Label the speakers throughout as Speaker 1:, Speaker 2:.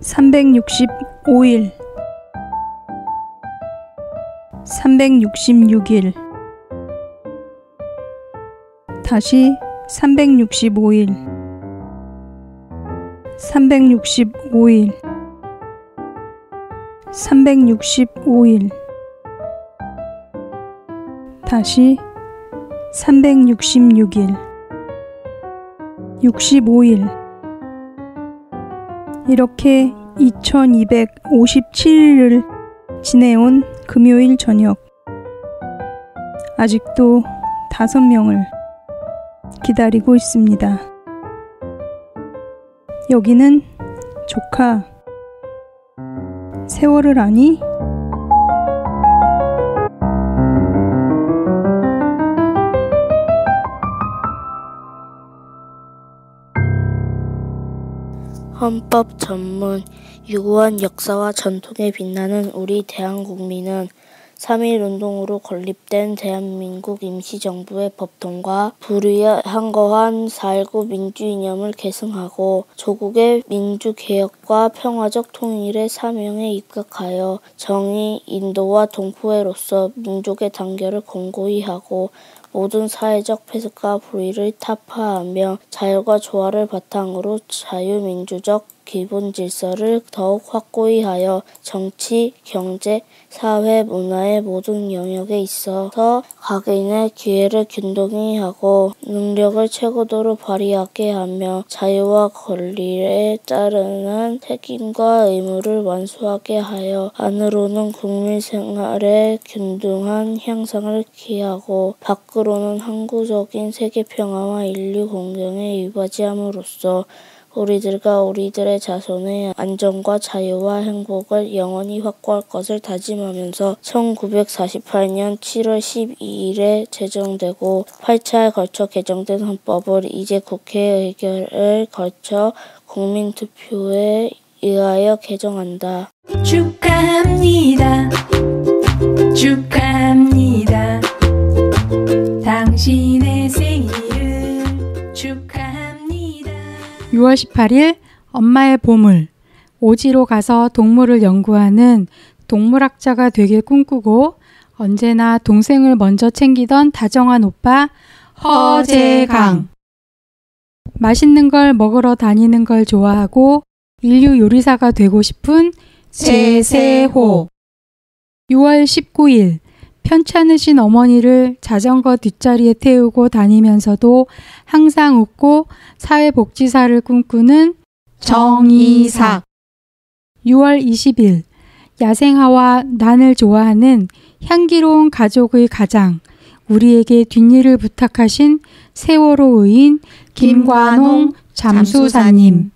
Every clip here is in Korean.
Speaker 1: 365일 366일 다시 365일 365일 365일 다시 366일 65일 이렇게 2257일을 지내온 금요일 저녁. 아직도 5명을 기다리고 있습니다. 여기는 조카. 세월을 아니?
Speaker 2: 헌법 전문, 유구한 역사와 전통에 빛나는 우리 대한국민은 3.1운동으로 건립된 대한민국 임시정부의 법통과 불의에 항거한 4.19 민주이념을 계승하고 조국의 민주개혁과 평화적 통일의 사명에 입각하여 정의, 인도와 동포애로서 민족의 단결을 공고히 하고 모든 사회적 폐쇄과 불의를 타파하며 자율과 조화를 바탕으로 자유민주적 기본 질서를 더욱 확고히 하여 정치, 경제, 사회, 문화의 모든 영역에 있어서 각인의 기회를 균등히 하고 능력을 최고도로 발휘하게 하며 자유와 권리에 따르는 책임과 의무를 완수하게 하여 안으로는 국민 생활의 균등한 향상을 기하고 밖으로는 항구적인 세계 평화와 인류 공경에 이바지함으로써 우리들과 우리들의 자손의 안전과 자유와 행복을 영원히 확보할 것을 다짐하면서 1948년 7월 12일에 제정되고 8차에 걸쳐 개정된 헌법을 이제 국회 의결을 거쳐 국민투표에 의하여 개정한다.
Speaker 3: 축하합니다. 축하합니다. 당신의 생일을 축하합니다.
Speaker 1: 6월 18일 엄마의 보물. 오지로 가서 동물을 연구하는 동물학자가 되길 꿈꾸고 언제나 동생을 먼저 챙기던 다정한 오빠 허재강. 맛있는 걸 먹으러 다니는 걸 좋아하고 인류 요리사가 되고 싶은 제세호. 6월 19일 편찮으신 어머니를 자전거 뒷자리에 태우고 다니면서도 항상 웃고 사회복지사를 꿈꾸는 정이삭. 6월 20일 야생화와 난을 좋아하는 향기로운 가족의 가장, 우리에게 뒷일을 부탁하신 세월호 의인 김관홍 잠수사님.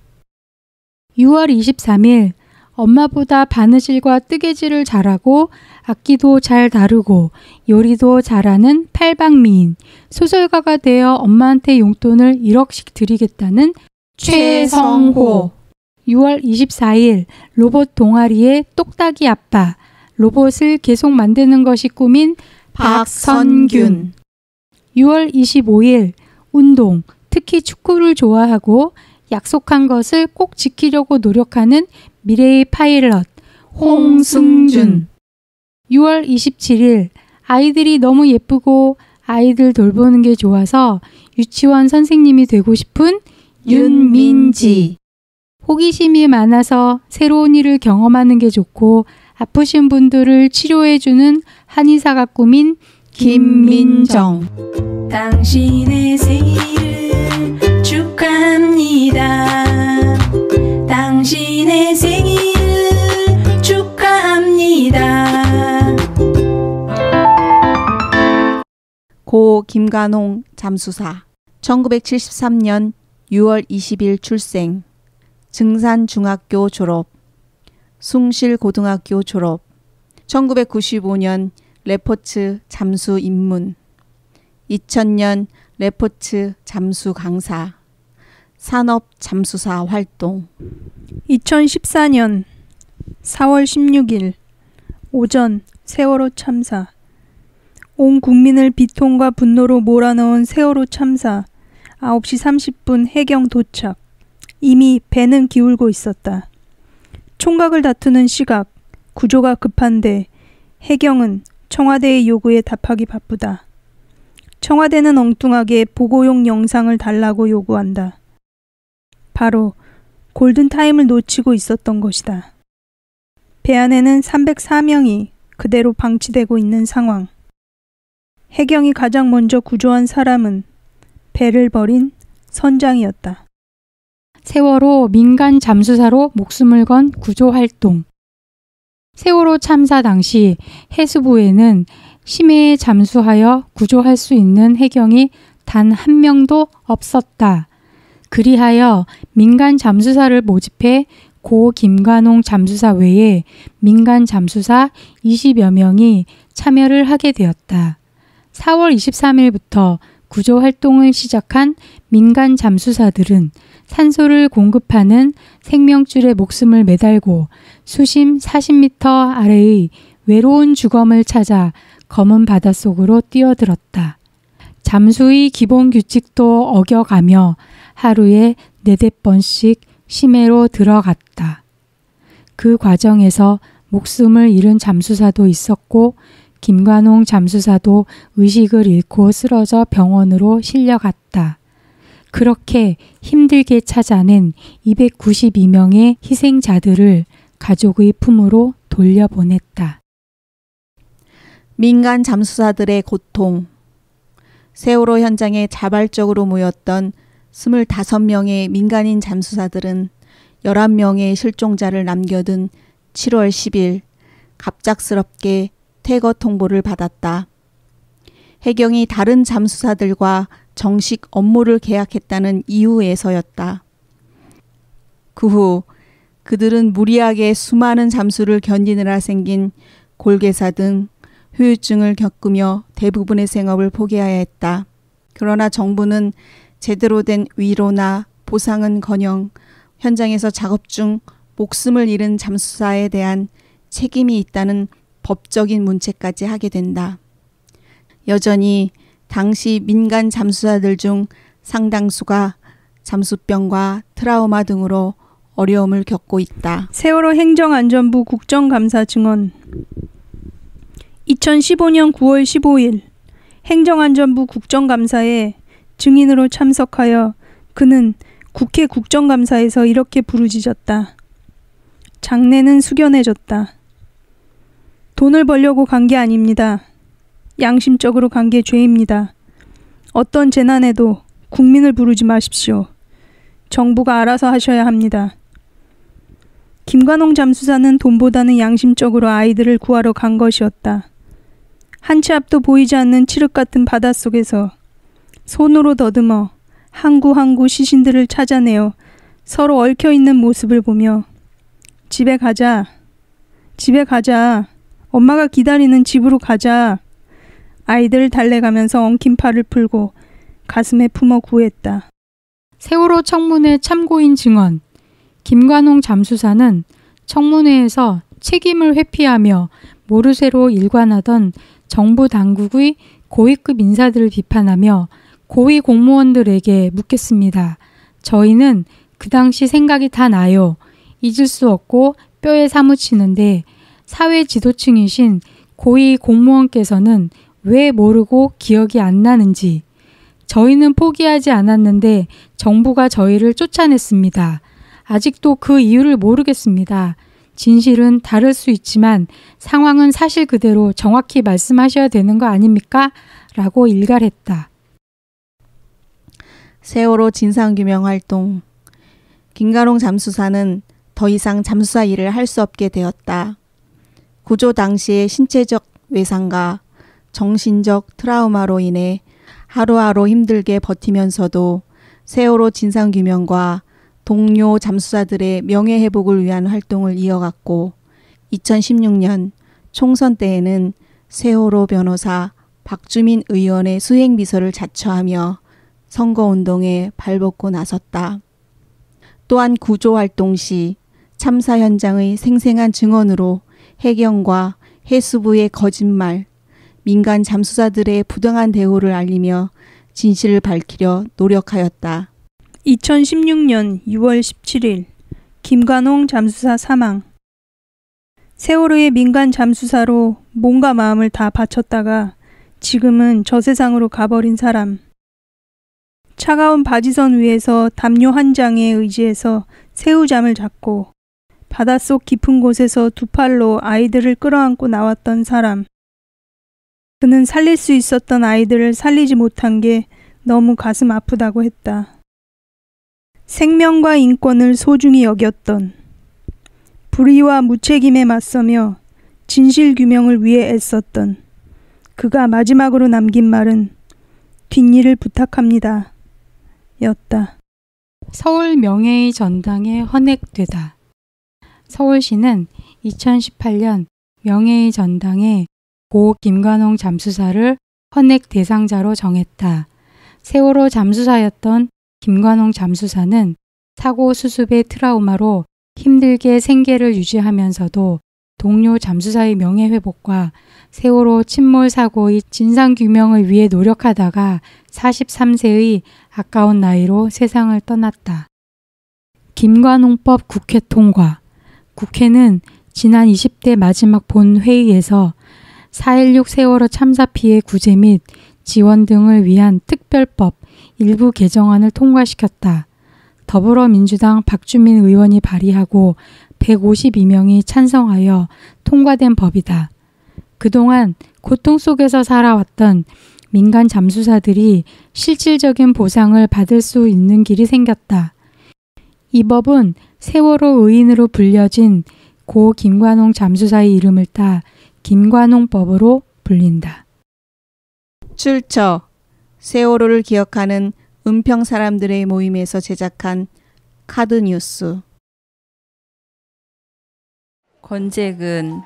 Speaker 1: 6월 23일 엄마보다 바느질과 뜨개질을 잘하고 악기도 잘 다루고 요리도 잘하는 팔방미인, 소설가가 되어 엄마한테 용돈을 1억씩 드리겠다는 최성호. 6월 24일 로봇 동아리의 똑딱이 아빠, 로봇을 계속 만드는 것이 꿈인 박선균. 6월 25일 운동, 특히 축구를 좋아하고 약속한 것을 꼭 지키려고 노력하는 미래의 파일럿 홍승준. 6월 27일 아이들이 너무 예쁘고 아이들 돌보는 게 좋아서 유치원 선생님이 되고 싶은 윤민지. 호기심이 많아서 새로운 일을 경험하는 게 좋고 아프신 분들을 치료해주는 한의사가 꿈인 김민정.
Speaker 3: 당신의 생일을 축하합니다. 당신의 생일을 축하합니다.
Speaker 4: 고 김관홍 잠수사. 1973년 6월 20일 출생. 증산중학교 졸업. 숭실고등학교 졸업. 1995년 레포츠 잠수 입문. 2000년 레포츠 잠수 강사. 산업 잠수사 활동.
Speaker 1: 2014년 4월 16일 오전 세월호 참사. 온 국민을 비통과 분노로 몰아넣은 세월호 참사. 9시 30분 해경 도착. 이미 배는 기울고 있었다. 총각을 다투는 시각, 구조가 급한데 해경은 청와대의 요구에 답하기 바쁘다. 청와대는 엉뚱하게 보고용 영상을 달라고 요구한다. 바로 골든타임을 놓치고 있었던 것이다. 배 안에는 304명이 그대로 방치되고 있는 상황. 해경이 가장 먼저 구조한 사람은 배를 버린 선장이었다.
Speaker 5: 세월호 민간 잠수사로 목숨을 건 구조활동. 세월호 참사 당시 해수부에는 심해에 잠수하여 구조할 수 있는 해경이 단 한 명도 없었다. 그리하여 민간 잠수사를 모집해 고 김관홍 잠수사 외에 민간 잠수사 20여 명이 참여를 하게 되었다. 4월 23일부터 구조 활동을 시작한 민간 잠수사들은 산소를 공급하는 생명줄에 목숨을 매달고 수심 40m 아래의 외로운 주검을 찾아 검은 바닷속으로 뛰어들었다. 잠수의 기본 규칙도 어겨가며 하루에 4-5번씩 심해로 들어갔다. 그 과정에서 목숨을 잃은 잠수사도 있었고 김관홍 잠수사도 의식을 잃고 쓰러져 병원으로 실려갔다. 그렇게 힘들게 찾아낸 292명의 희생자들을 가족의 품으로 돌려보냈다.
Speaker 4: 민간 잠수사들의 고통. 세월호 현장에 자발적으로 모였던 25명의 민간인 잠수사들은 11명의 실종자를 남겨둔 7월 10일 갑작스럽게 퇴거 통보를 받았다. 해경이 다른 잠수사들과 정식 업무를 계약했다는 이유에서였다. 그 후 그들은 무리하게 수많은 잠수를 견디느라 생긴 골개사 등 후유증을 겪으며 대부분의 생업을 포기해야 했다. 그러나 정부는 제대로 된 위로나 보상은커녕 현장에서 작업 중 목숨을 잃은 잠수사에 대한 책임이 있다는 법적인 문체까지 하게 된다. 여전히 당시 민간 잠수사들 중 상당수가 잠수병과 트라우마 등으로 어려움을 겪고 있다.
Speaker 1: 세월호 행정안전부 국정감사 증언. 2015년 9월 15일 행정안전부 국정감사에 증인으로 참석하여 그는 국회 국정감사에서 이렇게 부르짖었다. 장례는 숙연해졌다. 돈을 벌려고 간 게 아닙니다. 양심적으로 간 게 죄입니다. 어떤 재난에도 국민을 부르지 마십시오. 정부가 알아서 하셔야 합니다. 김관홍 잠수사는 돈보다는 양심적으로 아이들을 구하러 간 것이었다. 한 치 앞도 보이지 않는 칠흑 같은 바닷속에서 손으로 더듬어 한 구 한 구 시신들을 찾아내어 서로 얽혀있는 모습을 보며 집에 가자. 집에 가자. 엄마가 기다리는 집으로 가자. 아이들을 달래가면서 엉킨 팔을 풀고 가슴에 품어 구했다.
Speaker 5: 세월호 청문회 참고인 증언. 김관홍 잠수사는 청문회에서 책임을 회피하며 모르쇠로 일관하던 정부 당국의 고위급 인사들을 비판하며 고위 공무원들에게 묻겠습니다. 저희는 그 당시 생각이 다 나요. 잊을 수 없고 뼈에 사무치는데 사회 지도층이신 고위 공무원께서는 왜 모르고 기억이 안 나는지. 저희는 포기하지 않았는데 정부가 저희를 쫓아냈습니다. 아직도 그 이유를 모르겠습니다. 진실은 다를 수 있지만 상황은 사실 그대로 정확히 말씀하셔야 되는 거 아닙니까? 라고 일갈했다.
Speaker 4: 세월호 진상규명 활동. 김관홍 잠수사는 더 이상 잠수사 일을 할 수 없게 되었다. 구조 당시의 신체적 외상과 정신적 트라우마로 인해 하루하루 힘들게 버티면서도 세월호 진상규명과 동료 잠수사들의 명예회복을 위한 활동을 이어갔고 2016년 총선 때에는 세월호 변호사 박주민 의원의 수행비서를 자처하며 선거운동에 발벗고 나섰다. 또한 구조활동 시 참사 현장의 생생한 증언으로 해경과 해수부의 거짓말, 민간 잠수사들의 부당한 대우를 알리며 진실을 밝히려 노력하였다.
Speaker 1: 2016년 6월 17일 김관홍 잠수사 사망. 세월호의 민간 잠수사로 몸과 마음을 다 바쳤다가 지금은 저 세상으로 가버린 사람. 차가운 바지선 위에서 담요 한 장에 의지해서 새우잠을 잤고 바닷속 깊은 곳에서 두 팔로 아이들을 끌어안고 나왔던 사람. 그는 살릴 수 있었던 아이들을 살리지 못한 게 너무 가슴 아프다고 했다. 생명과 인권을 소중히 여겼던, 불의와 무책임에 맞서며 진실 규명을 위해 애썼던 그가 마지막으로 남긴 말은 뒷일을 부탁합니다. 였다.
Speaker 5: 서울 명예의 전당에 헌액되다. 서울시는 2018년 명예의 전당에 고 김관홍 잠수사를 헌액 대상자로 정했다. 세월호 잠수사였던 김관홍 잠수사는 사고 수습의 트라우마로 힘들게 생계를 유지하면서도 동료 잠수사의 명예회복과 세월호 침몰 사고의 진상규명을 위해 노력하다가 43세의 아까운 나이로 세상을 떠났다. 김관홍법 국회 통과. 국회는 지난 20대 마지막 본회의에서 4.16 세월호 참사 피해 구제 및 지원 등을 위한 특별법 일부 개정안을 통과시켰다. 더불어민주당 박주민 의원이 발의하고 152명이 찬성하여 통과된 법이다. 그동안 고통 속에서 살아왔던 민간 잠수사들이 실질적인 보상을 받을 수 있는 길이 생겼다. 이 법은 세월호 의인으로 불려진 고 김관홍 잠수사의 이름을 따 김관홍법으로 불린다.
Speaker 4: 출처 세월호를 기억하는 은평 사람들의 모임에서 제작한 카드뉴스.
Speaker 6: 권재근,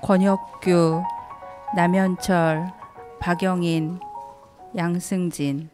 Speaker 6: 권혁규, 남현철, 박영인, 양승진.